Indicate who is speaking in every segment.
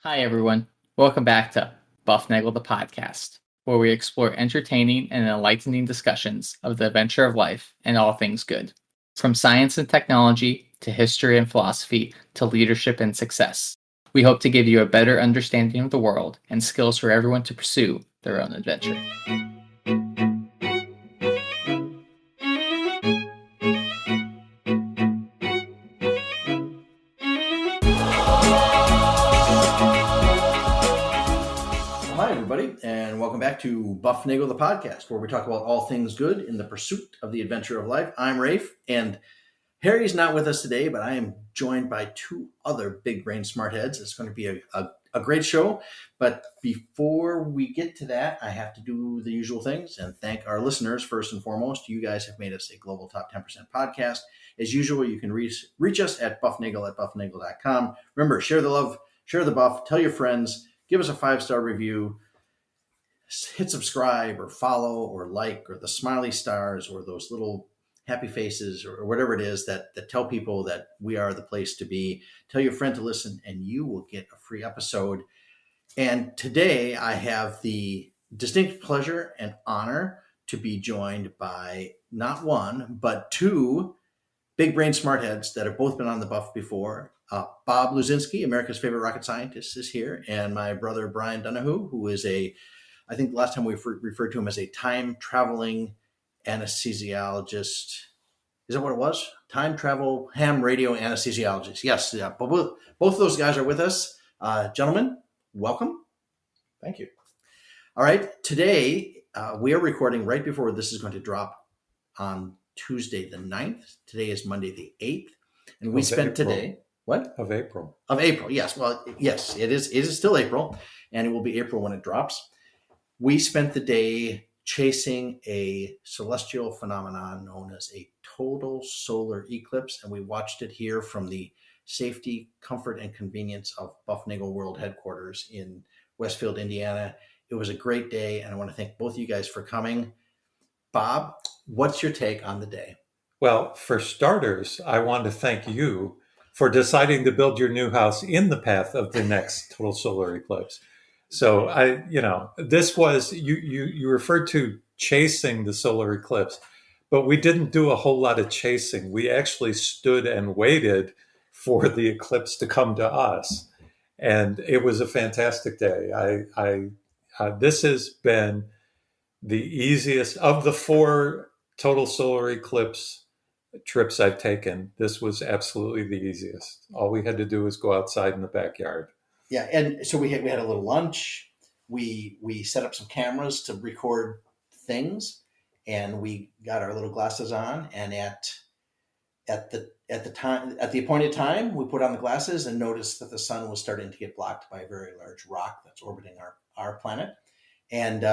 Speaker 1: Hi, everyone. Welcome back to Bufnagle the podcast, where we explore entertaining and enlightening discussions of the adventure of life and all things good. From science and technology to history and philosophy to leadership and success. We hope to give you a better understanding of the world and skills for everyone to pursue their own adventure.
Speaker 2: Hi, everybody, and welcome back to Bufnagle the podcast, where we talk about all things good in the pursuit of the adventure of life. I'm Rafe, and Harry's not with us today, but I am joined by two other big brain smart heads. It's going to be a great show. But before we get to that, I have to do the usual things and thank our listeners first and foremost. You guys have made us a global top 10% podcast. As usual, you can reach us at buffnagle@buffnagle.com. Remember, share the love, share the buff, tell your friends, give us a 5-star review, hit subscribe or follow or like or the smiley stars or those little happy faces or whatever it is that tell people that we are the place to be. Tell your friend to listen and you will get a free episode. And today I have the distinct pleasure and honor to be joined by not one, but two big brain smart heads that have both been on the buff before. Bob Luzenski, America's favorite rocket scientist, is here, and my brother Brian Donahue, who is I think the last time we referred to him as a time traveling anesthesiologist. Is that what it was? Time travel ham radio anesthesiologist. Yes, yeah. Both of those guys are with us. Gentlemen, welcome.
Speaker 3: Thank you.
Speaker 2: All right. Today, we are recording right before this is going to drop on Tuesday the 9th. Today is Monday the 8th. And we spent today... What?
Speaker 3: Of April.
Speaker 2: Of April, yes. Well, yes, it is. It is still April, and it will be April when it drops. We spent the day chasing a celestial phenomenon known as a total solar eclipse, and we watched it here from the safety, comfort, and convenience of Bufnagle World Headquarters in Westfield, Indiana. It was a great day, and I want to thank both of you guys for coming. Bob, what's your take on the day?
Speaker 3: Well, for starters, I want to thank you for deciding to build your new house in the path of the next total solar eclipse. So this was, you referred to chasing the solar eclipse, but we didn't do a whole lot of chasing. We actually stood and waited for the eclipse to come to us. And it was a fantastic day. This has been the easiest of the 4 total solar eclipse trips I've taken. This was absolutely the easiest. All we had to do was go outside in the backyard.
Speaker 2: Yeah, and so we had a little lunch. We set up some cameras to record things, and we got our little glasses on. And at the appointed time, we put on the glasses and noticed that the sun was starting to get blocked by a very large rock that's orbiting our planet. And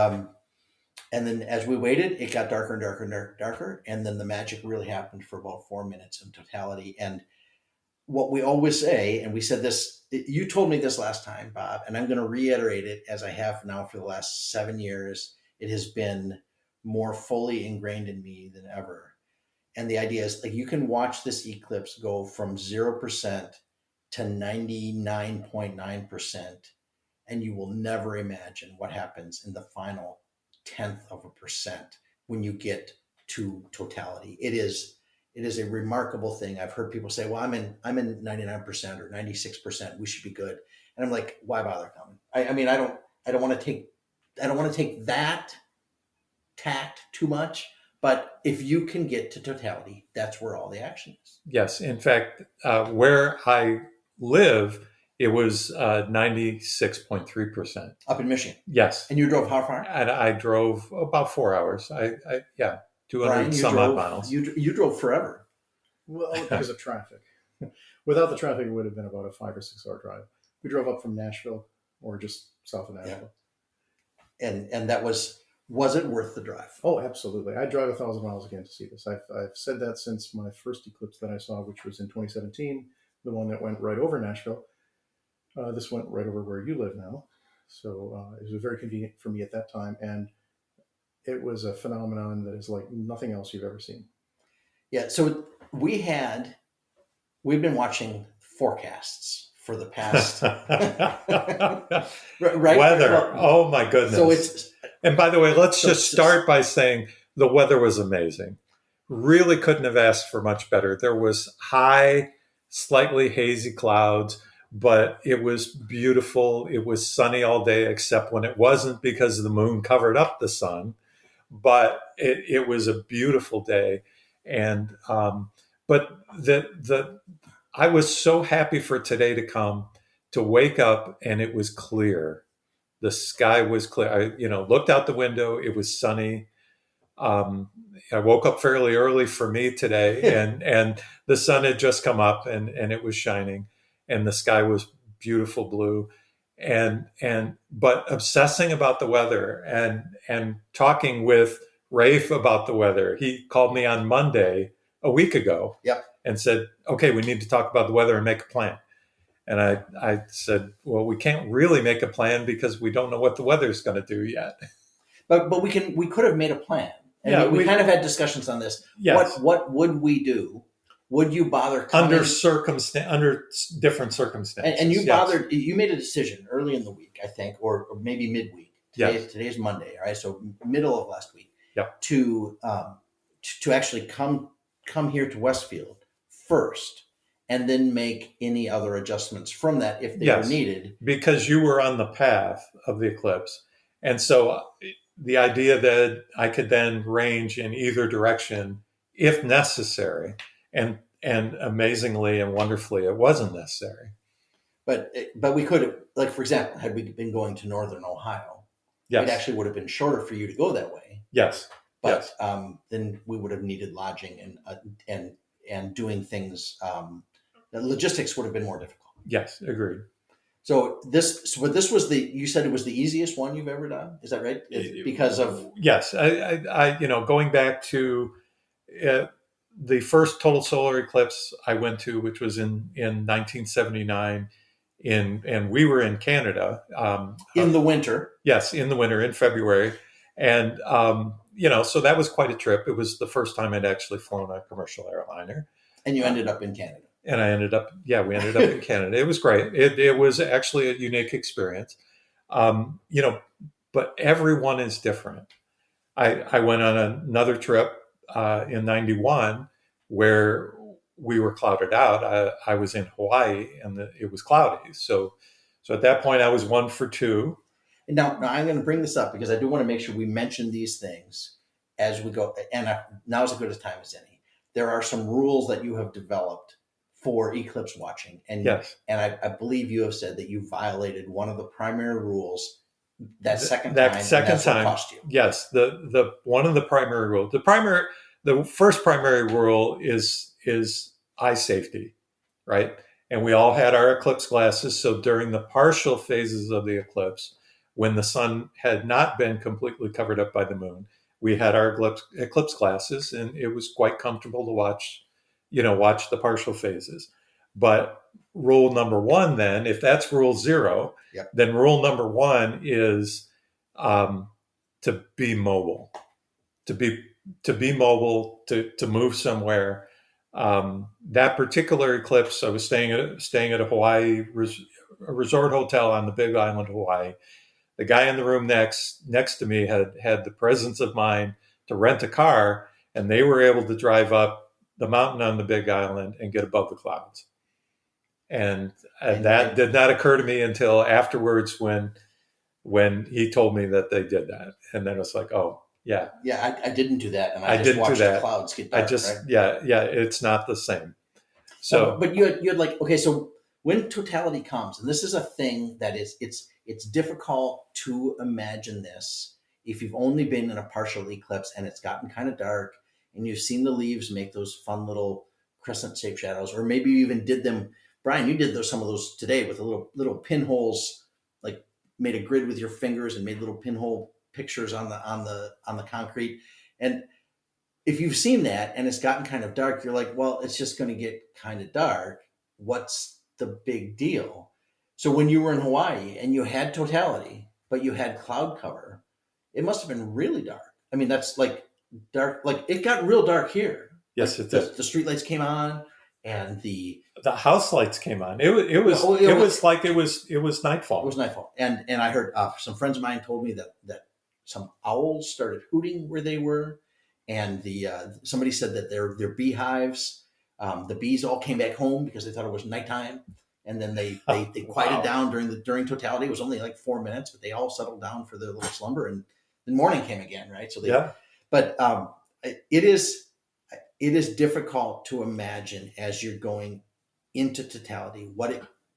Speaker 2: then as we waited, it got darker and darker and darker. And then the magic really happened for about 4 minutes in totality. And what we always say, and we said this, you told me this last time, Bob, and I'm going to reiterate it as I have now for the last 7 years. It has been more fully ingrained in me than ever. And the idea is, like, you can watch this eclipse go from 0% to 99.9%, and you will never imagine what happens in the final 0.1% when you get to totality. It is a remarkable thing. I've heard people say, well, I'm in 99% or 96%. We should be good. And I'm like, why bother coming? I mean, I don't want to take that tact too much, but if you can get to totality, that's where all the action is.
Speaker 3: Yes. In fact, where I live, it was 96.3%.
Speaker 2: Up in Michigan?
Speaker 3: Yes.
Speaker 2: And you drove how far?
Speaker 3: And I drove about 4 hours. 200
Speaker 2: Brian,
Speaker 3: some odd miles.
Speaker 2: You drove forever.
Speaker 4: Well, because of traffic. Without the traffic, it would have been about a 5 or 6 hour drive. We drove up from Nashville, or just south of Nashville.
Speaker 2: Yeah. And that was it worth the drive?
Speaker 4: Oh, absolutely. I'd drive 1,000 miles again to see this. I've said that since my first eclipse that I saw, which was in 2017, the one that went right over Nashville. This went right over where you live now. So it was very convenient for me at that time. And it was a phenomenon that is like nothing else you've ever seen.
Speaker 2: Yeah. So we've been watching forecasts for the past
Speaker 3: right? Weather. Well, oh my goodness.
Speaker 2: So it's,
Speaker 3: and by the way, let's just start by saying the weather was amazing. Really couldn't have asked for much better. There was high, slightly hazy clouds, but it was beautiful. It was sunny all day, except when it wasn't, because the moon covered up the sun. But it was a beautiful day. And but I was so happy for today to come, to wake up, and it was clear. The sky was clear. I looked out the window. It was sunny. I woke up fairly early for me today, and the sun had just come up, and it was shining, and the sky was beautiful blue, but obsessing about the weather and talking with Rafe about the weather. He called me on Monday a week ago,
Speaker 2: yep,
Speaker 3: and said, "Okay, we need to talk about the weather and make a plan." And I said, "Well, we can't really make a plan because we don't know what the weather's going to do yet."
Speaker 2: But we could have made a plan. And we kind of had discussions on this.
Speaker 3: Yes.
Speaker 2: What would we do? Would you bother coming?
Speaker 3: Under different circumstances?
Speaker 2: And you bothered. You made a decision early in the week, I think, or maybe midweek. Today's Monday, all right? So middle of last week.
Speaker 3: Yep.
Speaker 2: To actually come here to Westfield first, and then make any other adjustments from that if they were needed.
Speaker 3: Because you were on the path of the eclipse, and so the idea that I could then range in either direction if necessary, and amazingly and wonderfully, it wasn't necessary.
Speaker 2: But we could have, like, for example, had we been going to Northern Ohio, it actually would have been shorter for you to go that way.
Speaker 3: Yes.
Speaker 2: But then we would have needed lodging and doing things. The logistics would have been more difficult.
Speaker 3: Yes, agreed.
Speaker 2: So this was you said it was the easiest one you've ever done. Is that right? Because of
Speaker 3: yes, I going back to the first total solar eclipse I went to, which was in 1979, and we were in Canada
Speaker 2: in the winter.
Speaker 3: Yes, in the winter, in February, and so that was quite a trip. It was the first time I'd actually flown a commercial airliner.
Speaker 2: And you ended up in Canada.
Speaker 3: And we ended up in Canada. It was great. It was actually a unique experience. But everyone is different. I went on another trip in 91 where we were clouded out. I was in Hawaii and it was cloudy. So at that point I was 1 for 2.
Speaker 2: And now I'm going to bring this up because I do want to make sure we mention these things as we go. And now is as good a time as any. There are some rules that you have developed for eclipse watching. And
Speaker 3: yes.
Speaker 2: And I believe you have said that you violated one of the primary rules that second time cost you.
Speaker 3: Yes. The one of the primary rules, the first primary rule is eye safety, right? And we all had our eclipse glasses. So during the partial phases of the eclipse, when the sun had not been completely covered up by the moon, we had our eclipse glasses, and it was quite comfortable to watch the partial phases. But rule number 1, then, if that's rule 0,
Speaker 2: yep.
Speaker 3: Then rule number 1 is to be mobile, to be mobile, to move somewhere. That particular eclipse, I was staying at a Hawaii a resort hotel on the Big Island, Hawaii. The guy in the room next to me had the presence of mind to rent a car, and they were able to drive up the mountain on the Big Island and get above the clouds. And that did not occur to me until afterwards when he told me that they did that. And then it was like, oh, yeah.
Speaker 2: Yeah, I didn't do that. And I just watched the clouds get dark.
Speaker 3: Yeah, it's not the same. So,
Speaker 2: but you had like, okay, so when totality comes, and this is a thing that it's difficult to imagine this if you've only been in a partial eclipse and it's gotten kind of dark and you've seen the leaves make those fun little crescent-shaped shadows, or maybe you even did them. Brian, you did some of those today with little pinholes, like made a grid with your fingers and made little pinhole pictures on the concrete. And if you've seen that and it's gotten kind of dark, you're like, well, it's just going to get kind of dark. What's the big deal? So when you were in Hawaii and you had totality, but you had cloud cover, it must have been really dark. I mean, that's like dark, like it got real dark here.
Speaker 3: Yes, it did.
Speaker 2: The streetlights came on and the
Speaker 3: house lights came on. It was like it was nightfall.
Speaker 2: It was nightfall, and I heard some friends of mine told me that some owls started hooting where they were, and the somebody said that their beehives, the bees all came back home because they thought it was nighttime, and then they quieted down during totality. It was only like 4 minutes, but they all settled down for their little slumber, and the morning came again, right? So but it is difficult to imagine as you're going into totality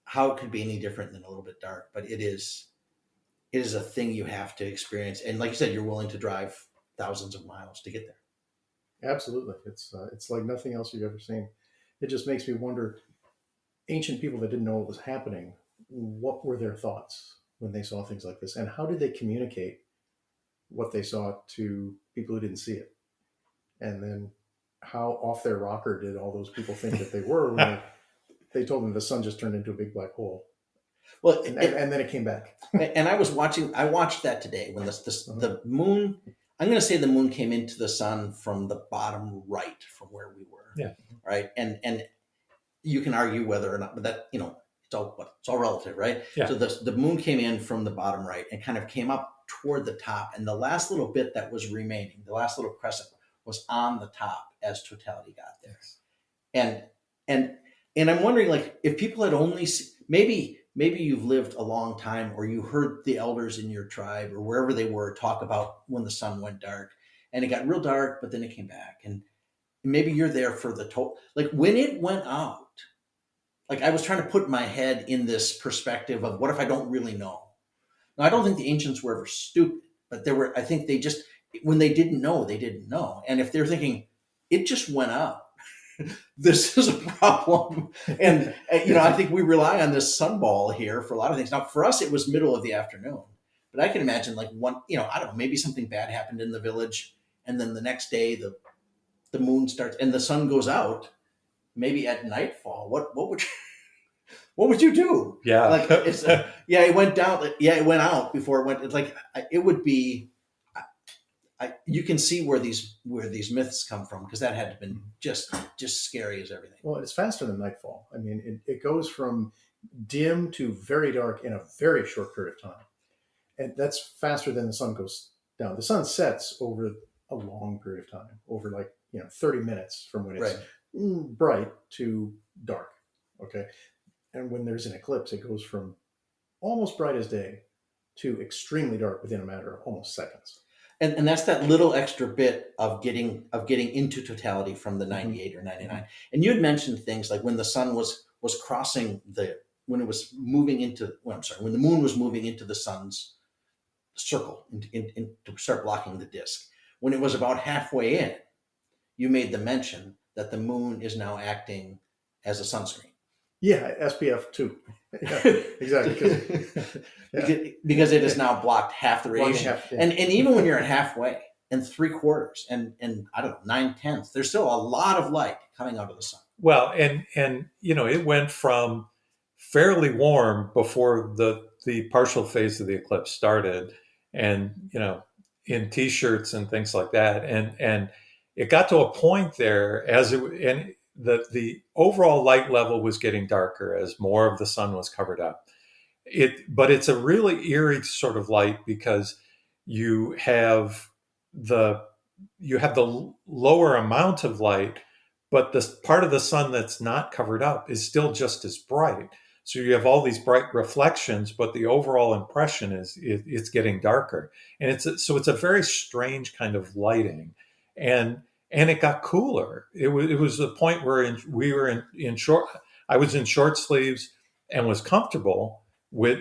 Speaker 2: how it could be any different than a little bit dark, but it is a thing you have to experience, and like you said, you're willing to drive thousands of miles to get there.
Speaker 4: Absolutely. It's like nothing else you've ever seen. It just makes me wonder, ancient people that didn't know what was happening, what were their thoughts when they saw things like this, and how did they communicate what they saw to people who didn't see it? And then how off their rocker did all those people think that they were when they told them the sun just turned into a big black hole?
Speaker 2: Well,
Speaker 4: and then it came back.
Speaker 2: And I watched that today when the moon, I'm going to say the moon came into the sun from the bottom right from where we were.
Speaker 3: Yeah.
Speaker 2: Right. And you can argue whether or not, but that, it's all relative, right?
Speaker 3: Yeah.
Speaker 2: So the moon came in from the bottom right and kind of came up toward the top. And the last little bit that was remaining, the last little crescent, was on the top as totality got there. And I'm wondering, like, if people had only maybe you've lived a long time, or you heard the elders in your tribe or wherever they were talk about when the sun went dark, and it got real dark, but then it came back, and maybe you're there for the total. Like when it went out, like I was trying to put my head in this perspective of what if I don't really know. Now, I don't think the ancients were ever stupid, but I think they just, when they didn't know, they didn't know. And if they're thinking it just went out, this is a problem. And, I think we rely on this sunball here for a lot of things. Now, for us, it was middle of the afternoon, but I can imagine like one, I don't know, maybe something bad happened in the village. And then the next day, the moon starts and the sun goes out, maybe at nightfall. What would you do?
Speaker 3: Yeah.
Speaker 2: Like, it went down. Yeah, it went out before it went. It's like, it would be, you can see where these myths come from, because that had to have been just scary as everything.
Speaker 4: Well, it's faster than nightfall. I mean, it goes from dim to very dark in a very short period of time. And that's faster than the sun goes down. The sun sets over a long period of time, over 30 minutes from when it's bright to dark. Okay. And when there's an eclipse, it goes from almost bright as day to extremely dark within a matter of almost seconds.
Speaker 2: And that's that little extra bit of getting into totality from the 98 or 99. And you had mentioned things like when the sun was crossing when it was moving into, when the moon was moving into the sun's circle to start blocking the disk. When it was about halfway in, you made the mention that the moon is now acting as a sunscreen.
Speaker 4: Yeah, SPF 2. Yeah, exactly.
Speaker 2: Because it has now blocked half the radiation. And even when you're at halfway and 3/4 and I don't know, 9/10, there's still a lot of light coming out of the sun.
Speaker 3: Well, and it went from fairly warm before the partial phase of the eclipse started, and in t-shirts and things like that, and it got to a point there the overall light level was getting darker as more of the sun was covered up. But it's a really eerie sort of light, because you have the lower amount of light, but the part of the sun that's not covered up is still just as bright. So you have all these bright reflections, but the overall impression is it's getting darker, and it's a very strange kind of lighting, and it got cooler. It was a point where we were in short. I was in short sleeves and was comfortable with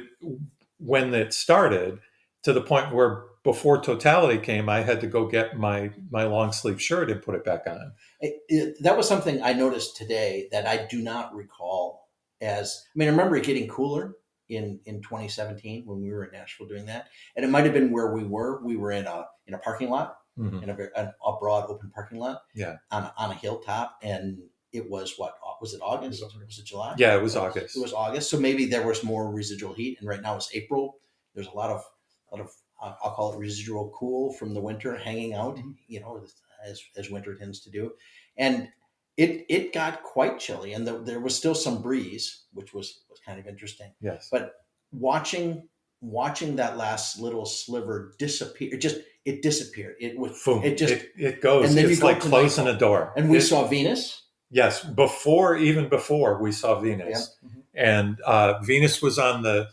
Speaker 3: when it started, to the point where before totality came, I had to go get my long sleeve shirt and put it back on.
Speaker 2: That was something I noticed today that I do not recall I remember it getting cooler in 2017 when we were in Nashville doing that. And it might've been where we were in a parking lot, in a broad open parking lot, on a hilltop. And it was was it August? Was it July?
Speaker 3: Yeah, it was August.
Speaker 2: It was August. So maybe there was more residual heat. And right now it's April. There's a lot of I'll call it residual cool from the winter hanging out, as winter tends to do. And it got quite chilly, and there was still some breeze, which was kind of interesting.
Speaker 3: Yes.
Speaker 2: But watching that last little sliver disappear, it disappeared. It was
Speaker 3: Boom.
Speaker 2: it just
Speaker 3: it goes.
Speaker 2: and then
Speaker 3: It's
Speaker 2: you go
Speaker 3: like
Speaker 2: to
Speaker 3: closing
Speaker 2: nightfall.
Speaker 3: a door.
Speaker 2: And we saw Venus.
Speaker 3: Yes, even before we saw Venus, and Venus was on the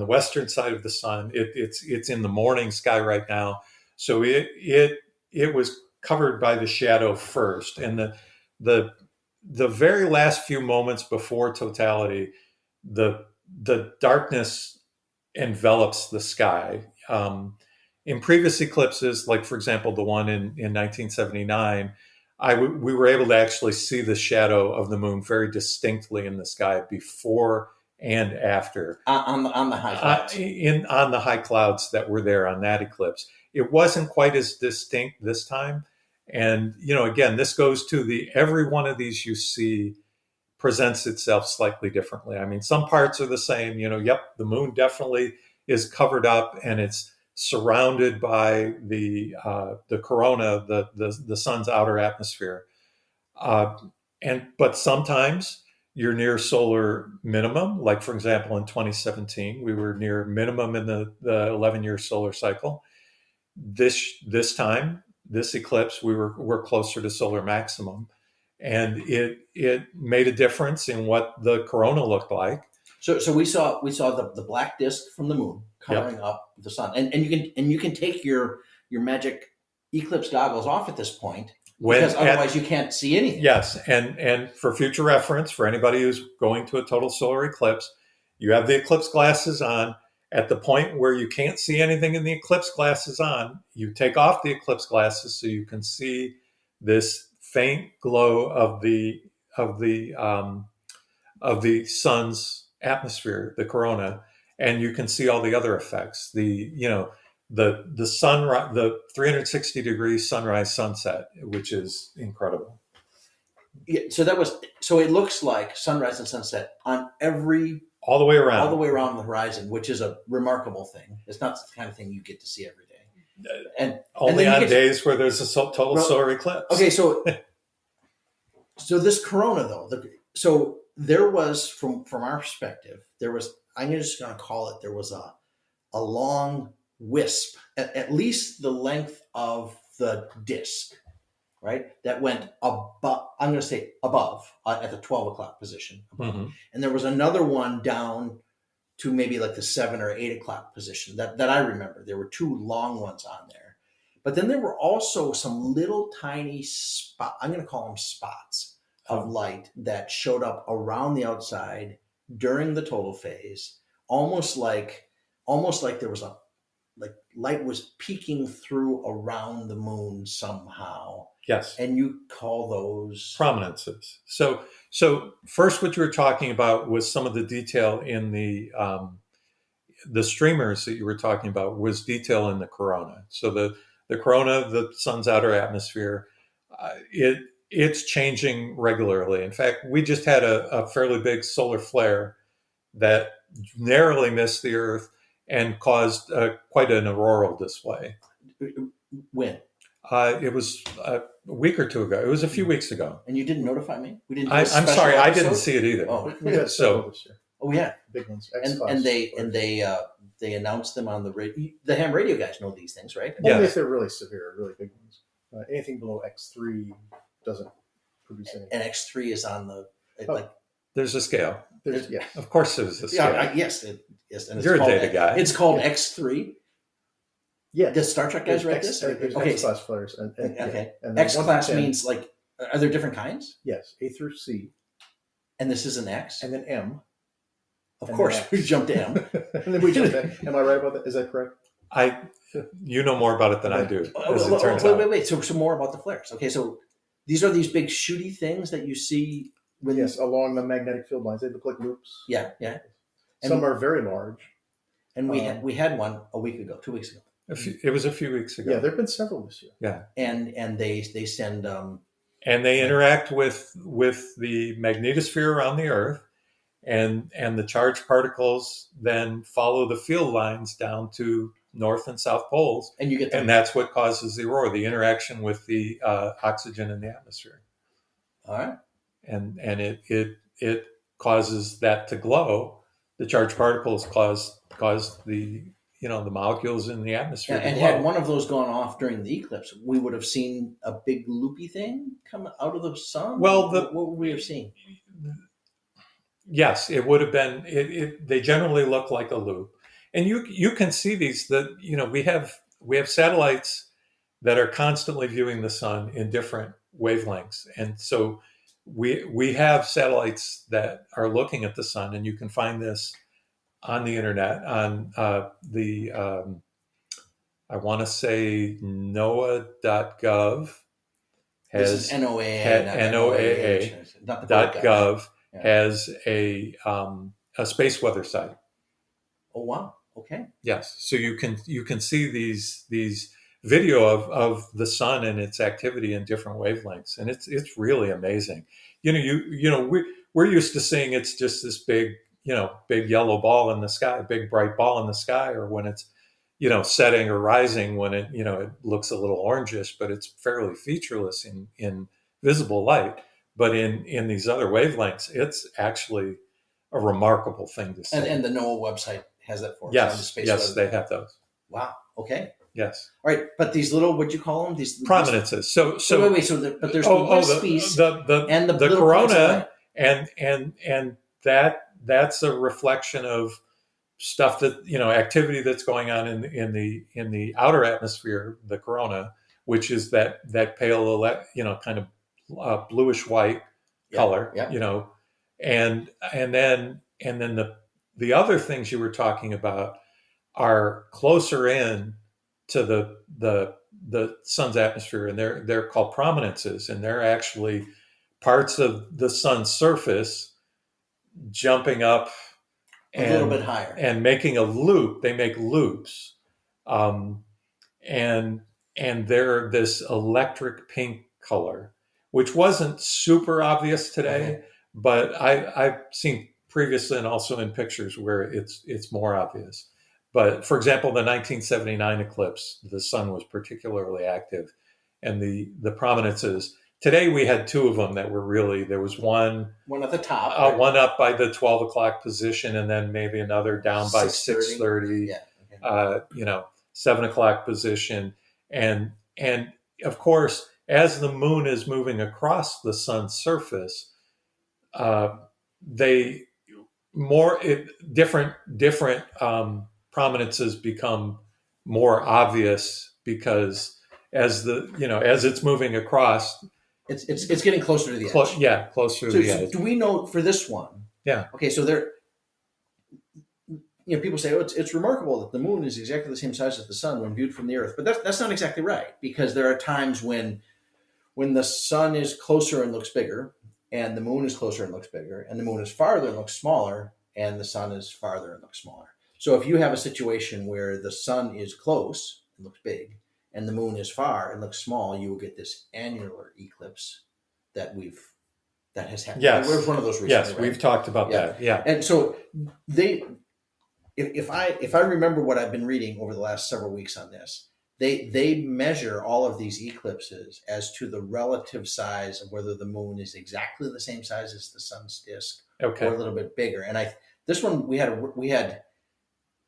Speaker 3: western side of the sun. It's in the morning sky right now, so it was covered by the shadow first, and the very last few moments before totality, the darkness envelops the sky. In previous eclipses, like for example the one in 1979, we were able to actually see the shadow of the moon very distinctly in the sky before and after
Speaker 2: On the high clouds.
Speaker 3: on the high clouds that were there on that eclipse. It wasn't quite as distinct this time, and again, this goes to every one of these you see presents itself slightly differently. I mean, some parts are the same. Yep, the moon definitely is covered up and it's surrounded by the corona, the sun's outer atmosphere. But sometimes you're near solar minimum. Like for example, in 2017, we were near minimum in the 11-year solar cycle. This time, this eclipse, we're closer to solar maximum. And it made a difference in what the corona looked like.
Speaker 2: So we saw the black disk from the moon covering up the sun, and you can take your magic eclipse goggles off at this point because otherwise you can't see anything.
Speaker 3: Yes, and for future reference, for anybody who's going to a total solar eclipse, you have the eclipse glasses on. At the point where you can't see anything in the eclipse glasses on, you take off the eclipse glasses so you can see this faint glow of the sun's atmosphere, the corona, and you can see all the other effects. The sunrise, the 360-degree sunrise sunset, which is incredible.
Speaker 2: Yeah, so it looks like sunrise and sunset on
Speaker 3: all the way around
Speaker 2: the horizon, which is a remarkable thing. It's not the kind of thing you get to see every day, and
Speaker 3: only on days where there's a total solar eclipse.
Speaker 2: Okay, so this corona though, so there was from our perspective, I'm just going to call it, there was a long wisp, at least the length of the disc, right? That went above, I'm going to say above, at the 12 o'clock position.
Speaker 3: Mm-hmm.
Speaker 2: And there was another one down to maybe like the 7 or 8 o'clock position that I remember. There were two long ones on there. But then there were also some little tiny I'm going to call them spots of light that showed up around the outside during the total phase, almost like there was light was peeking through around the moon somehow.
Speaker 3: Yes.
Speaker 2: And you call those
Speaker 3: prominences. So first, what you were talking about was some of the detail in the streamers that you were talking about was detail in the corona. So the corona, the sun's outer atmosphere, it's changing regularly. In fact, we just had a fairly big solar flare that narrowly missed the Earth and caused quite an auroral display.
Speaker 2: When?
Speaker 3: It was a week or two ago. It was a few weeks ago.
Speaker 2: And you didn't notify me? We didn't.
Speaker 3: I'm sorry, I didn't see it either.
Speaker 2: Oh,
Speaker 4: we had several this year.
Speaker 2: Oh yeah,
Speaker 4: big ones.
Speaker 2: And they announced them on the radio. The ham radio guys know these things, right?
Speaker 4: Only if they're really severe, really big ones. Anything below X3 doesn't produce anything.
Speaker 2: And X3 is on the
Speaker 3: There's a scale.
Speaker 4: Yeah,
Speaker 3: of course there's a scale.
Speaker 2: Yes. And
Speaker 3: you're a data guy.
Speaker 2: It's called X3.
Speaker 4: Yeah.
Speaker 2: Does Star Trek guys read this?
Speaker 4: Okay. X-class flares.
Speaker 2: Okay.
Speaker 4: And
Speaker 2: X-class means like, are there different kinds?
Speaker 4: Yes. A through C.
Speaker 2: And this is an X?
Speaker 4: And then M.
Speaker 2: Of course, we jumped to M.
Speaker 4: And then we jumped to M. Am I right about that? Is that correct?
Speaker 3: You know more about it than I do, as it turns out.
Speaker 2: Wait. So some more about the flares. Okay, so these are these big shooty things that you see
Speaker 4: yes, along the magnetic field lines. They look like loops.
Speaker 2: Yeah.
Speaker 4: Some are very large.
Speaker 2: And we had one a week ago, 2 weeks ago.
Speaker 3: It was a few weeks ago.
Speaker 4: Yeah, there have been several this year.
Speaker 3: Yeah,
Speaker 2: and they send
Speaker 3: and they interact with the magnetosphere around the Earth, and the charged particles then follow the field lines down to north and south poles,
Speaker 2: And you get
Speaker 3: and that's what causes the aurora, the interaction with the oxygen in the atmosphere.
Speaker 2: all right.
Speaker 3: And it causes that to glow. The charged particles cause the the molecules in the atmosphere to
Speaker 2: And
Speaker 3: glow.
Speaker 2: had one of those gone off during the eclipse, we would have seen a big loopy thing come out of the sun.
Speaker 3: Well,
Speaker 2: what would we have seen?
Speaker 3: Yes, it would have been. They generally look like a loop, and you can see these. We have satellites that are constantly viewing the sun in different wavelengths, and so we have satellites that are looking at the sun, and you can find this on the internet on I want to say NOAA.gov
Speaker 2: This
Speaker 3: has
Speaker 2: is NOAA, not the
Speaker 3: .gov
Speaker 2: Yeah.
Speaker 3: has a space weather site.
Speaker 2: Oh wow! Okay.
Speaker 3: Yes, so you can see these video of the sun and its activity in different wavelengths, and it's really amazing. We're used to seeing it's just this big big yellow ball in the sky, big bright ball in the sky, or when it's setting or rising, when it looks a little orangish, but it's fairly featureless in visible light. But in these other wavelengths, it's actually a remarkable thing to see.
Speaker 2: And the NOAA website has that for us.
Speaker 3: Yes, they have those.
Speaker 2: Wow. Okay.
Speaker 3: Yes.
Speaker 2: All right, but these little, what'd you call them? These
Speaker 3: Prominences. So
Speaker 2: wait. But there's the wispies and the little
Speaker 3: corona, and that's a reflection of stuff that activity that's going on in the outer atmosphere, the corona, which is that pale kind of bluish white color. And then the other things you were talking about are closer in to the sun's atmosphere, and they're called prominences, and they're actually parts of the sun's surface jumping up
Speaker 2: a little bit higher
Speaker 3: and making a loop. They make loops, and they're this electric pink color, which wasn't super obvious today, but I've seen previously and also in pictures where it's more obvious. But for example, the 1979 eclipse, the sun was particularly active, and the prominences. Today we had two of them that were really. There was one
Speaker 2: at the top,
Speaker 3: one up by the 12 o'clock position, and then maybe another down by 6:30. 7 o'clock position, and of course, as the moon is moving across the sun's surface, different prominences become more obvious, because as it's moving across,
Speaker 2: it's getting closer to the edge.
Speaker 3: Closer to the edge.
Speaker 2: Do we know for this one?
Speaker 3: Yeah.
Speaker 2: Okay, so there. People say, it's remarkable that the moon is exactly the same size as the sun when viewed from the Earth, but that's not exactly right, because there are times when the sun is closer and looks bigger, and the moon is closer and looks bigger, and the moon is farther and looks smaller, and the sun is farther and looks smaller. So if you have a situation where the sun is close and looks big, and the moon is far and looks small, you will get this annular eclipse that has happened.
Speaker 3: Yes.
Speaker 2: Where's one of those recently?
Speaker 3: Yes,
Speaker 2: right?
Speaker 3: we've talked about that. Yeah.
Speaker 2: And so if I remember what I've been reading over the last several weeks on this, they measure all of these eclipses as to the relative size of whether the moon is exactly the same size as the sun's disk, or a little bit bigger. And this one we had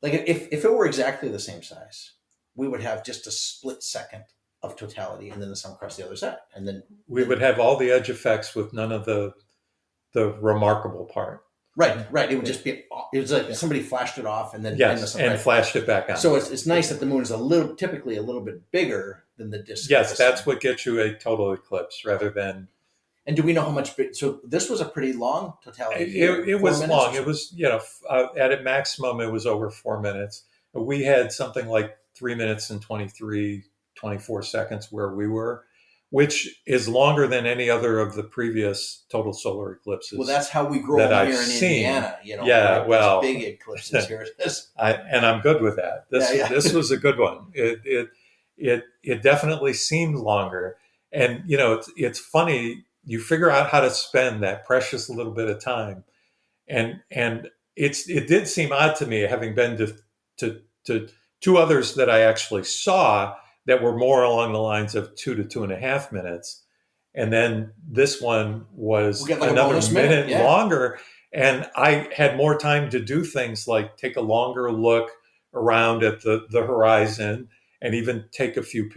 Speaker 2: like if it were exactly the same size, we would have just a split second of totality, and then the sun crossed the other side, and then
Speaker 3: we would have all the edge effects with none of the remarkable part.
Speaker 2: Right. It would just be. It was like somebody flashed it off and then
Speaker 3: and flashed it back on.
Speaker 2: So it's nice that the moon is typically a little bit bigger than the disk.
Speaker 3: Yes, that's what gets you a total eclipse rather than.
Speaker 2: And do we know how much? So this was a pretty long totality.
Speaker 3: It was long. It was at a maximum it was over 4 minutes. We had something like 3 minutes and 24 seconds where we were, which is longer than any other of the previous total solar eclipses.
Speaker 2: Well, that's how we grow here in Indiana. Big eclipses here.
Speaker 3: And I'm good with that. This was a good one. It definitely seemed longer, and it's funny. You figure out how to spend that precious little bit of time, and it did seem odd to me, having been to two others that I actually saw that were more along the lines of 2 to 2.5 minutes. And then this one was
Speaker 2: We got like a
Speaker 3: another
Speaker 2: bonus
Speaker 3: minute
Speaker 2: yeah.
Speaker 3: longer. And I had more time to do things like take a longer look around at the horizon and even take a few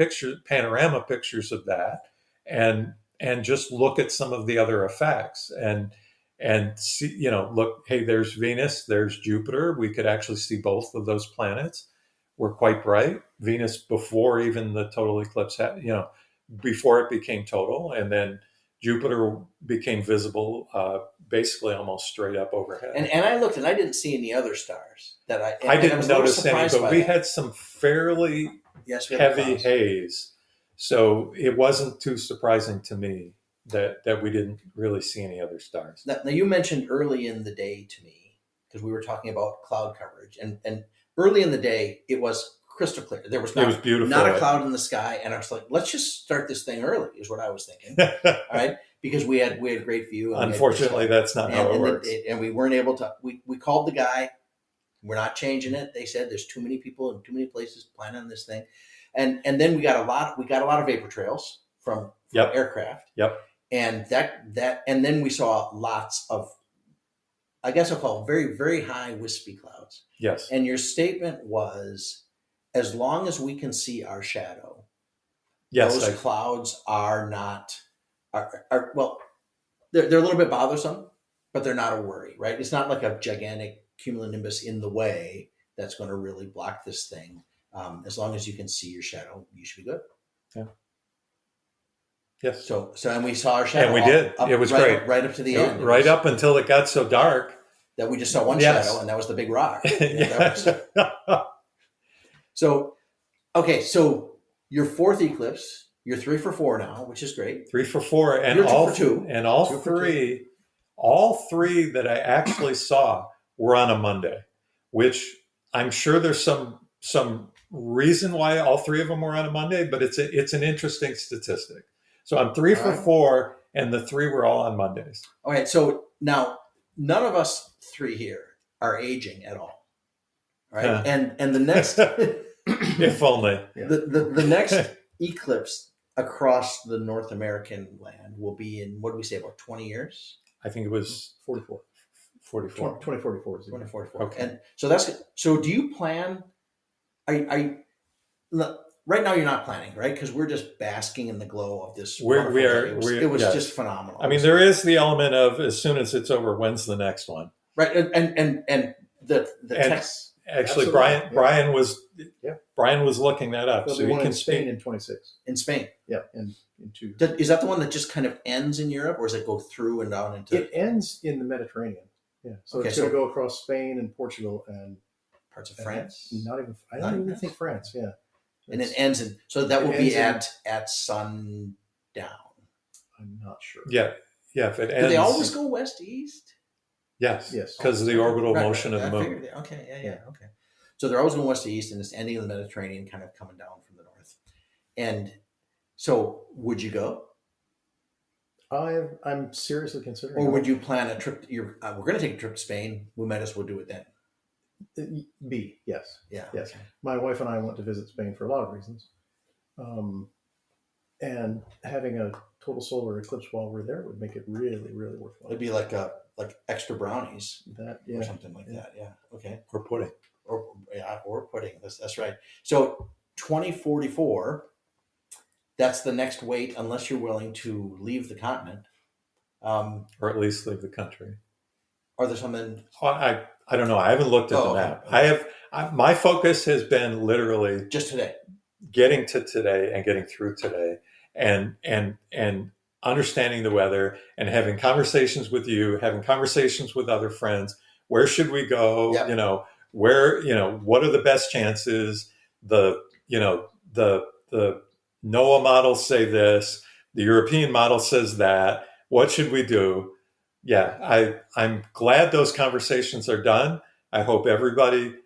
Speaker 3: panorama pictures of that, and just look at some of the other effects and see, look, hey, there's Venus, there's Jupiter. We could actually see both of those planets. Were quite bright. Venus before even the total eclipse, before it became total, and then Jupiter became visible basically almost straight up overhead.
Speaker 2: And I looked and I didn't see any other stars that
Speaker 3: I didn't notice any, but we
Speaker 2: that.
Speaker 3: had some fairly
Speaker 2: Yes, we had
Speaker 3: heavy haze. So it wasn't too surprising to me that we didn't really see any other stars.
Speaker 2: Now you mentioned early in the day to me, because we were talking about cloud coverage, and early in the day it was crystal clear. There was
Speaker 3: it was beautiful.
Speaker 2: Not a cloud in the sky, and I was like, let's just start this thing early, is what I was thinking. All right, because we had great view.
Speaker 3: Unfortunately, that's not how it works.
Speaker 2: And we weren't able to. We called the guy. We're not changing it. They said there's too many people in too many places planning this thing, and then we got a lot of vapor trails from aircraft.
Speaker 3: Yep.
Speaker 2: And and then we saw lots of, I guess I'll call it very, very high wispy clouds.
Speaker 3: Yes.
Speaker 2: And your statement was, as long as we can see our shadow, those clouds are not, well, they're a little bit bothersome, but they're not a worry, right? It's not like a gigantic cumulonimbus in the way that's going to really block this thing. As long as you can see your shadow, you should be good.
Speaker 3: Yeah. Yes.
Speaker 2: So and we saw our shadow.
Speaker 3: And we did. It was great.
Speaker 2: Right up to the end.
Speaker 3: Right up until it got so dark.
Speaker 2: That we just saw one shadow, and that was the big rock.
Speaker 3: Yes.
Speaker 2: So, okay, so your fourth eclipse, you're 3 for 4 now, which is great.
Speaker 3: 3 for 4, and
Speaker 2: you're 2
Speaker 3: all
Speaker 2: for 2.
Speaker 3: And all three that I actually saw were on a Monday, which I'm sure there's some reason why all three of them were on a Monday, but it's an interesting statistic. So I'm 3 for 4, and the 3 were all on Mondays.
Speaker 2: All right. So now none of us 3 here are aging at all. Right. And the next,
Speaker 3: if only,
Speaker 2: the next eclipse across the North American land will be in, what do we say, about 20 years?
Speaker 3: I think it was
Speaker 4: 44. 2044.
Speaker 2: 2044.
Speaker 3: Okay.
Speaker 2: And so do you plan? Right now, you're not planning, right? Because we're just basking in the glow of this. It was just phenomenal.
Speaker 3: I mean, there is the element of, as soon as it's over, when's the next one?
Speaker 2: Right, and the text.
Speaker 3: Actually,
Speaker 4: Absolutely.
Speaker 3: Brian was looking that up.
Speaker 4: So he can Spain in 26.
Speaker 2: In Spain,
Speaker 4: yeah, and in 2.
Speaker 2: Is that the one that just kind of ends in Europe, or does it go through and down into?
Speaker 4: It ends in the Mediterranean. Yeah, so it's going to go across Spain and Portugal and
Speaker 2: parts of France.
Speaker 4: I don't even think France. Yeah.
Speaker 2: And it ends in, so that will be at sundown.
Speaker 4: I'm not sure.
Speaker 3: Yeah. If it ends.
Speaker 2: Do they always go west east?
Speaker 3: Yes. Because of the orbital motion of the moon.
Speaker 2: Okay. Yeah. Okay. So they're always going west to east, and it's ending in the Mediterranean, kind of coming down from the north. And so, would you go?
Speaker 4: I'm seriously considering.
Speaker 2: Or would you plan a trip? We're going to take a trip to Spain. We might as well do it then.
Speaker 4: Yes.
Speaker 2: Yeah.
Speaker 4: Yes.
Speaker 2: Okay.
Speaker 4: My wife and I went to visit Spain for a lot of reasons. And having a total solar eclipse while we're there would make it really, really worthwhile.
Speaker 2: It'd be like extra brownies
Speaker 4: or
Speaker 2: something like that. Yeah. Okay.
Speaker 3: Or pudding.
Speaker 2: Or pudding. That's right. So 2044, that's the next wait, unless you're willing to leave the continent.
Speaker 3: Or at least leave the country.
Speaker 2: Are there something?
Speaker 3: I don't know. I haven't looked at the map.
Speaker 2: Okay.
Speaker 3: My focus has been literally
Speaker 2: just today,
Speaker 3: getting to today and getting through today, and understanding the weather, and having conversations with you, having conversations with other friends. Where should we go?
Speaker 2: Yep.
Speaker 3: Where, what are the best chances? The NOAA models say this, the European model says that. What should we do? Yeah, I'm glad those conversations are done. I hope everybody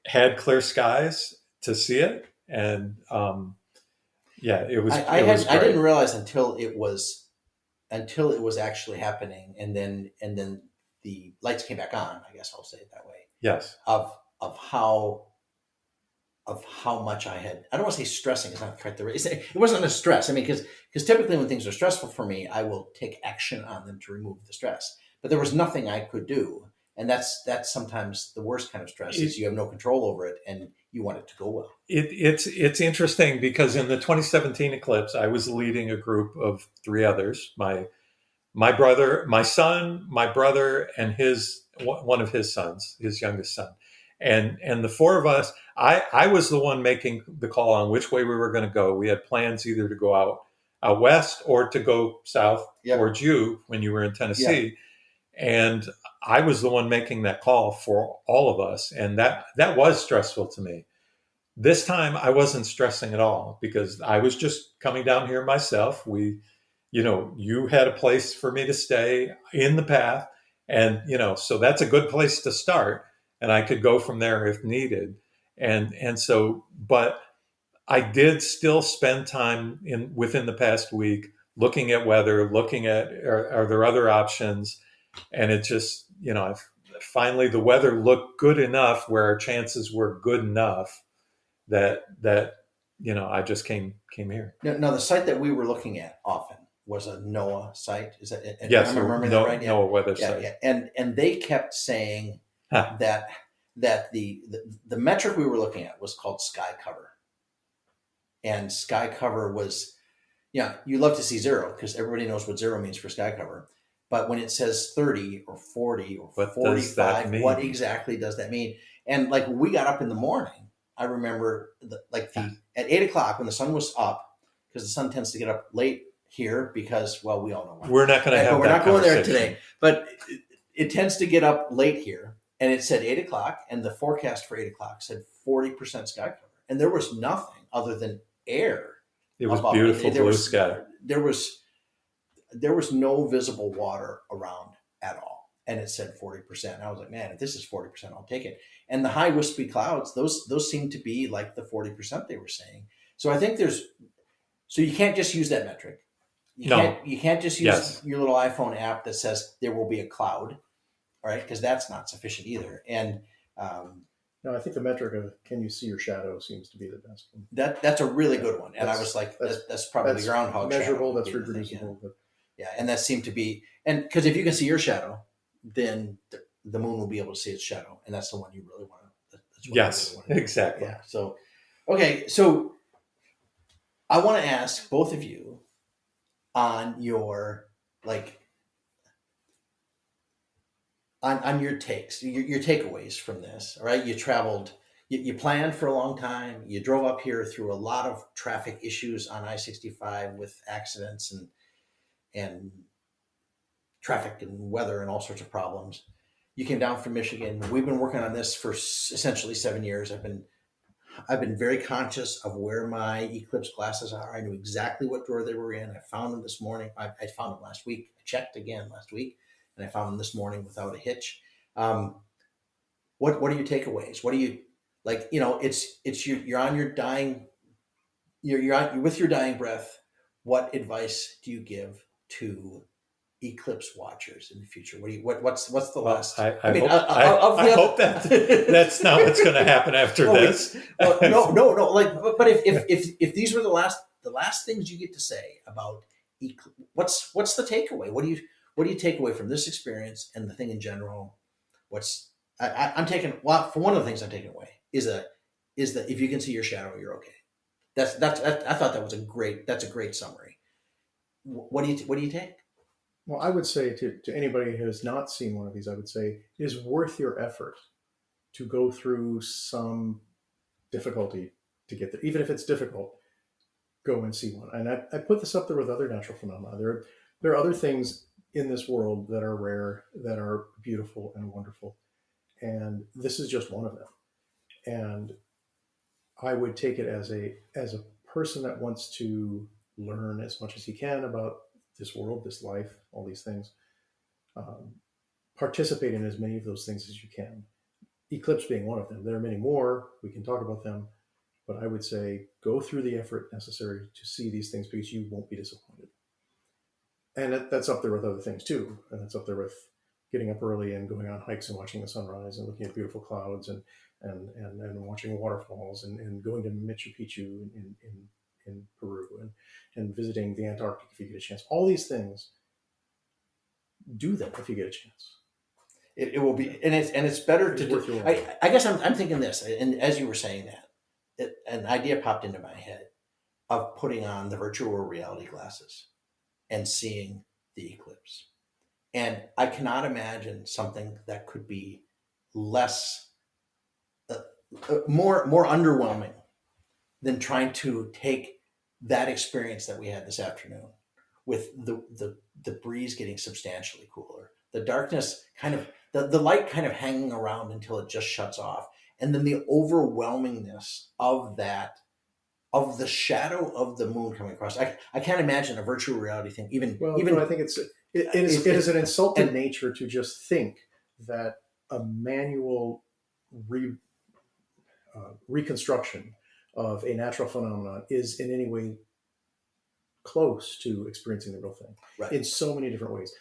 Speaker 3: had clear skies to see it, and it was.
Speaker 2: I didn't realize until it was actually happening, and then the lights came back on. I guess I'll say it that way.
Speaker 3: Yes.
Speaker 2: Of how of how much I don't want to say stressing, it's not quite the right, it wasn't a stress. I mean, because typically when things are stressful for me, I will take action on them to remove the stress. But there was nothing I could do. And that's sometimes the worst kind of stress is you have no control over it and you want it to go well.
Speaker 3: It's interesting because in the 2017 eclipse, I was leading a group of 3 others. My brother, my son, my brother, and one of his sons, his youngest son, and the 4 of us. I was the one making the call on which way we were going to go. We had plans either to go out west or to go south towards you when you were in Tennessee, and I was the one making that call for all of us, and that was stressful to me. This time I wasn't stressing at all because I was just coming down here myself. You had a place for me to stay in the path, and so that's a good place to start, and I could go from there if needed. And so, but I did still spend time within the past week looking at weather, looking at are there other options, and it just finally the weather looked good enough where our chances were good enough that I just came here.
Speaker 2: Now, the site that we were looking at often was a NOAA site. Is that?
Speaker 3: Yes,
Speaker 2: am I remembering that right?
Speaker 3: NOAA weather site.
Speaker 2: Yeah. And they kept saying that the metric we were looking at was called sky cover, and sky cover was, you love to see 0 because everybody knows what 0 means for sky cover. But when it says 30 or 40 or 45, what exactly does that mean? And like we got up in the morning, I remember at 8 o'clock when the sun was up, because the sun tends to get up late here because, well, we all know why.
Speaker 3: We're not going to have
Speaker 2: we're not going there today, but it tends to get up late here. And it said 8 o'clock, and the forecast for 8 o'clock said 40% sky cover. And there was nothing other than air.
Speaker 3: It was beautiful blue sky.
Speaker 2: There was no visible water around at all. And it said 40%. And I was like, man, if this is 40%, I'll take it. And the high wispy clouds, those seem to be like the 40% they were saying. So I think so you can't just use that metric. You can't just use your little iPhone app that says there will be a cloud, right? Because that's not sufficient either. And
Speaker 4: no, I think the metric of can you see your shadow seems to be the best one.
Speaker 2: That's a really good one. And I was like, that's probably the groundhog
Speaker 4: measurable,
Speaker 2: shadow.
Speaker 4: that's reproducible.
Speaker 2: Yeah, and that seemed to be, and because if you can see your shadow, then the moon will be able to see its shadow, and that's the one you really want to.
Speaker 3: Yes, exactly.
Speaker 2: Yeah. So, okay, so I want to ask both of you on your on your takes, your takeaways from this. All right, you traveled, you planned for a long time. You drove up here through a lot of traffic issues on I-65 with accidents and traffic and weather and all sorts of problems. You came down from Michigan. We've been working on this for essentially 7 years. I've been very conscious of where my Eclipse glasses are. I knew exactly what drawer they were in. I found them this morning. I found them last week. I checked again last week, and I found them this morning without a hitch. What are your takeaways? What do you like? You're on your dying. You're with your dying breath. What advice do you give to Eclipse watchers in the future? What's the last?
Speaker 3: I hope that's not what's going to happen after this.
Speaker 2: No. But if these were the last things you get to say about Eclipse, what's the takeaway? What do you take away from this experience and the thing in general? I'm taking? Well, for one of the things I'm taking away is that if you can see your shadow, you're okay. I thought that was a great summary. What do you take?
Speaker 4: Well, I would say to anybody who has not seen one of these, I would say it is worth your effort to go through some difficulty to get there. Even if it's difficult, go and see one. And I put this up there with other natural phenomena. There are other things in this world that are rare, that are beautiful and wonderful. And this is just one of them. And I would take it as a person that wants to learn as much as he can about this world, this life, all these things. Participate in as many of those things as you can. Eclipse being one of them. There are many more. We can talk about them. But I would say go through the effort necessary to see these things because you won't be disappointed. And that's up there with other things too. And that's up there with getting up early and going on hikes and watching the sunrise and looking at beautiful clouds and and watching waterfalls and going to Machu Picchu in Peru and visiting the Antarctic if you get a chance. All these things, do them if you get a chance.
Speaker 2: It will be, and it's better to do. I guess I'm thinking this, and as you were saying that, an idea popped into my head of putting on the virtual reality glasses and seeing the eclipse. And I cannot imagine something that could be less, more underwhelming than trying to take that experience that we had this afternoon, with the breeze getting substantially cooler, the darkness kind of, the light kind of hanging around until it just shuts off, and then the overwhelmingness of that, of the shadow of the moon coming across. I can't imagine a virtual reality thing. Even
Speaker 4: I think it is an insult to nature to just think that a manual reconstruction of a natural phenomenon is in any way close to experiencing the real thing,
Speaker 2: right,
Speaker 4: in so many different ways.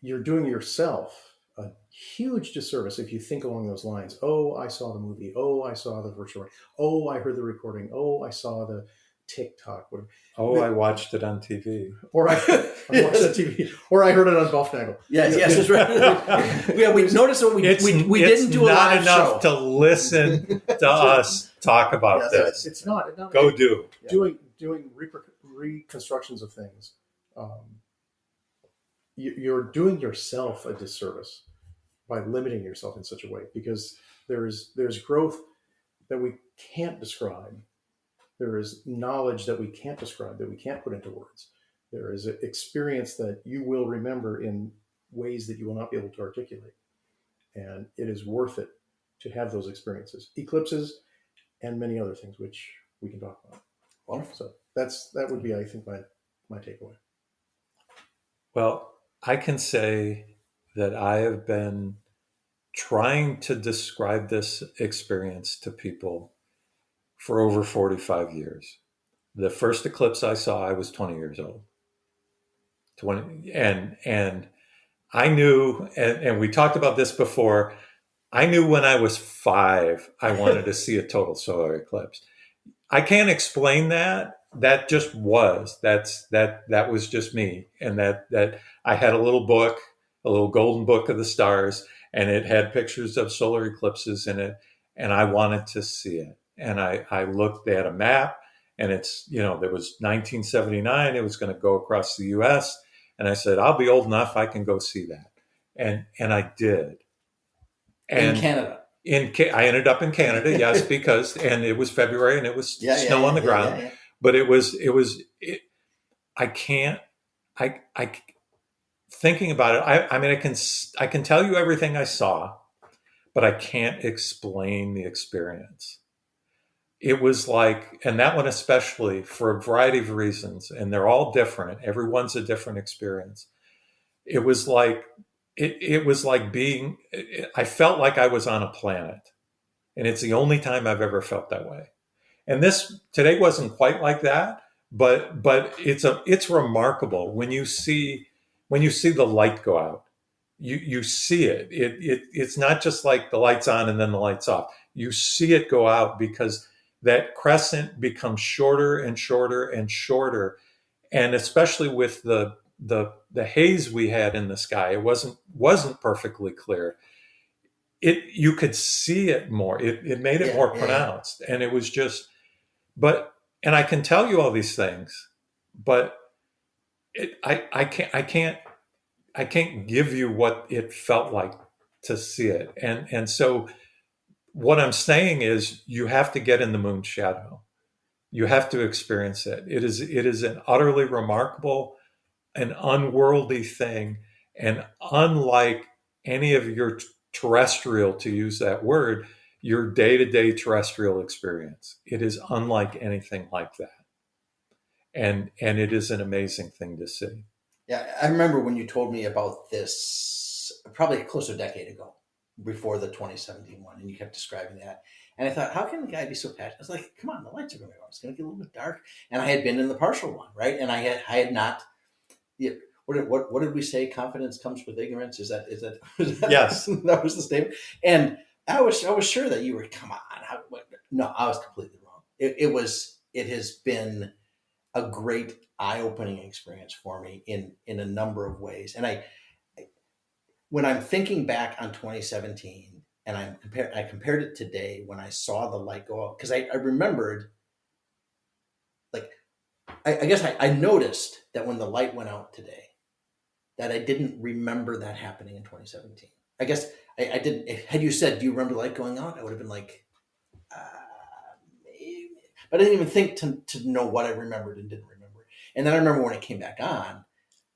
Speaker 4: You're doing yourself a huge disservice if you think along those lines. Oh, I saw the movie. Oh, I saw the virtual. Oh, I heard the recording. Oh, I saw the TikTok. Whatever.
Speaker 3: Oh, I watched it on TV.
Speaker 4: Or I watched it on TV. Or I heard it on Bufnagle.
Speaker 2: Yes, that's right. Yeah, we noticed what we didn't do a live show.
Speaker 3: It's not enough to listen to us talk about this.
Speaker 4: It's not.
Speaker 3: Go do.
Speaker 4: Doing reconstructions of things. You're doing yourself a disservice by limiting yourself in such a way, because there's growth that we can't describe. There is knowledge that we can't describe, that we can't put into words. There is an experience that you will remember in ways that you will not be able to articulate. And it is worth it to have those experiences, eclipses, and many other things, which we can talk about.
Speaker 2: Wonderful.
Speaker 4: So that would be, I think, my takeaway.
Speaker 3: Well, I can say that I have been trying to describe this experience to people for over 45 years. The first eclipse I saw, I was 20 years old. And I knew, and we talked about this before, I knew when I was 5, I wanted to see a total solar eclipse. I can't explain that. That just was. That was just me. And that I had a little book, a little golden book of the stars, and it had pictures of solar eclipses in it, and I wanted to see it. And I looked at a map, and it's, there was 1979, it was going to go across the US, and I said, I'll be old enough, I can go see that. And I did. And
Speaker 2: in Canada.
Speaker 3: I ended up in Canada, yes, because, and it was February and it was snow on the ground.
Speaker 2: Yeah.
Speaker 3: But thinking about it, I mean, I can tell you everything I saw, but I can't explain the experience. It was like, and that one especially, for a variety of reasons, and they're all different. Everyone's a different experience. It was like, I felt like I was on a planet, and it's the only time I've ever felt that way. And today wasn't quite like that, but it's remarkable when you see the light go out. You see it. It's not just like the light's on and then the light's off. You see it go out because that crescent becomes shorter and shorter and shorter, and especially with the haze we had in the sky, it wasn't perfectly clear. You could see it more. It made it more pronounced, and it was just. And I can tell you all these things, but I can't give you what it felt like to see it. And so what I'm saying is, you have to get in the moon's shadow. You have to experience it. It is an utterly remarkable, an unworldly thing, and unlike any of your terrestrial, to use that word, your day-to-day terrestrial experience. It is unlike anything like that. And it is an amazing thing to see.
Speaker 2: Yeah, I remember when you told me about this probably close to a decade ago, before the 2017 one, and you kept describing that. And I thought, how can the guy be so passionate? I was like, come on, the lights are going to go. It's going to get a little bit dark. And I had been in the partial one, right? And I had not. what did we say? Confidence comes with ignorance. Is that
Speaker 3: Yes.
Speaker 2: that was the statement? And I was sure that you were, come on. No, I was completely wrong. It has been a great eye-opening experience for me in a number of ways. And when I'm thinking back on 2017 and I compared it today when I saw the light go out, because I remembered, like, I guess I noticed that when the light went out today, that I didn't remember that happening in 2017. I guess I didn't. Had you said, do you remember the light going out? I would have been like, maybe. But I didn't even think to know what I remembered and didn't remember. And then I remember when it came back on,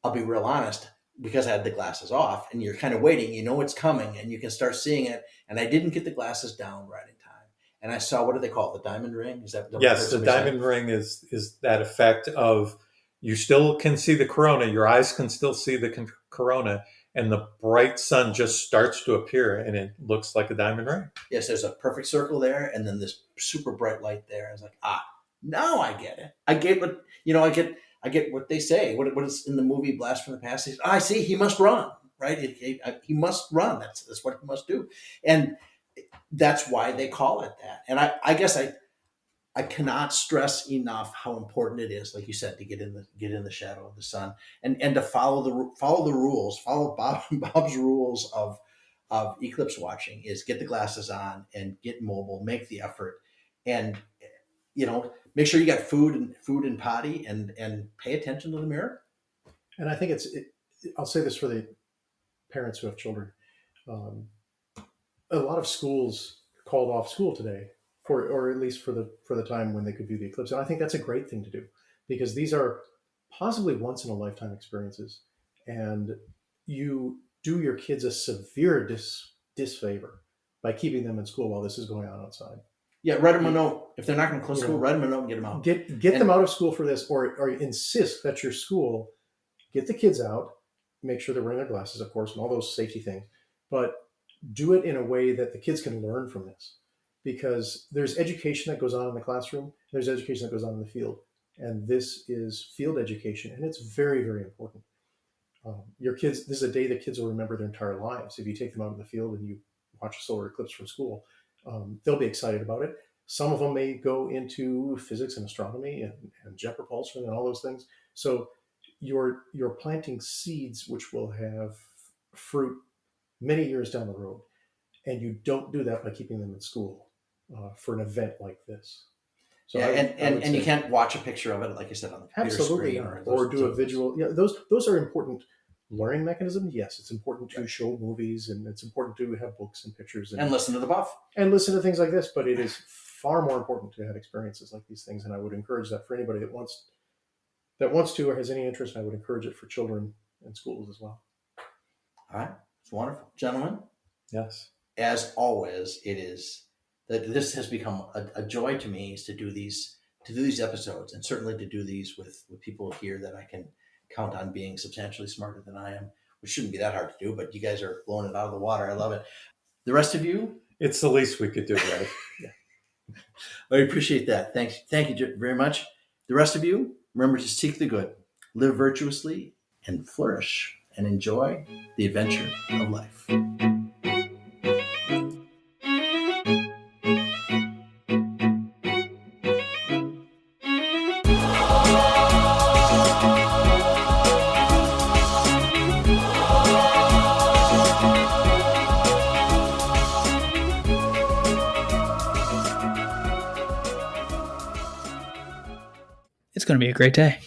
Speaker 2: I'll be real honest, because I had the glasses off and you're kind of waiting, you know it's coming and you can start seeing it. And I didn't get the glasses down right in time. And I saw, what do they call it? The diamond ring? Is that
Speaker 3: Yes, the diamond ring is that effect of, you still can see the corona, your eyes can still see the corona, and the bright sun just starts to appear and it looks like a diamond ring.
Speaker 2: Yes, there's a perfect circle there and then this super bright light there. I was like, now I get it. I get what, I get what they say. What is in the movie Blast from the Past? I see, he must run, right? He must run. That's what he must do. And that's why they call it that. And I guess I cannot stress enough how important it is, like you said, to get in the shadow of the sun and to follow the rules, follow Bob's rules of eclipse watching, is get the glasses on and get mobile, make the effort, and make sure you got food and potty and pay attention to the mirror.
Speaker 4: And I think I'll say this for the parents who have children. A lot of schools called off school today, or at least for the time when they could view the eclipse. And I think that's a great thing to do, because these are possibly once in a lifetime experiences. And you do your kids a severe disfavor by keeping them in school while this is going on outside.
Speaker 2: Yeah, write them a note. If they're not going to close school, write them a note and get them out.
Speaker 4: Get them out of school for this, or insist that your school get the kids out, make sure they're wearing their glasses, of course, and all those safety things, but do it in a way that the kids can learn from this. Because there's education that goes on in the classroom, there's education that goes on in the field, and this is field education, and it's very, very important. Your kids, this is a day that kids will remember their entire lives. If you take them out in the field and you watch a solar eclipse from school, they'll be excited about it. Some of them may go into physics and astronomy and jet propulsion and all those things. So you're planting seeds which will have fruit many years down the road, and you don't do that by keeping them in school for an event like this. So
Speaker 2: yeah, and you can't watch a picture of it, like you said, on the computer
Speaker 4: absolutely
Speaker 2: screen,
Speaker 4: or do a visual. Yeah, those are important learning mechanisms. Yes, it's important to show movies, and it's important to have books and pictures
Speaker 2: and listen to the buff
Speaker 4: and listen to things like this. But it is far more important to have experiences like these things, and I would encourage that for anybody that wants to or has any interest. I would encourage it for children and schools as well.
Speaker 2: All right, it's wonderful, gentlemen.
Speaker 3: Yes,
Speaker 2: as always, it is that this has become a joy to me, is to do these episodes, and certainly to do these with people here that I can count on being substantially smarter than I am, which shouldn't be that hard to do, but you guys are blowing it out of the water. I love it. The rest of you,
Speaker 3: it's the least we could do, right?
Speaker 2: Yeah. I appreciate that. Thank you very much. The rest of you, remember to seek the good, live virtuously, and flourish, and enjoy the adventure of life.
Speaker 1: It's going to be a great day.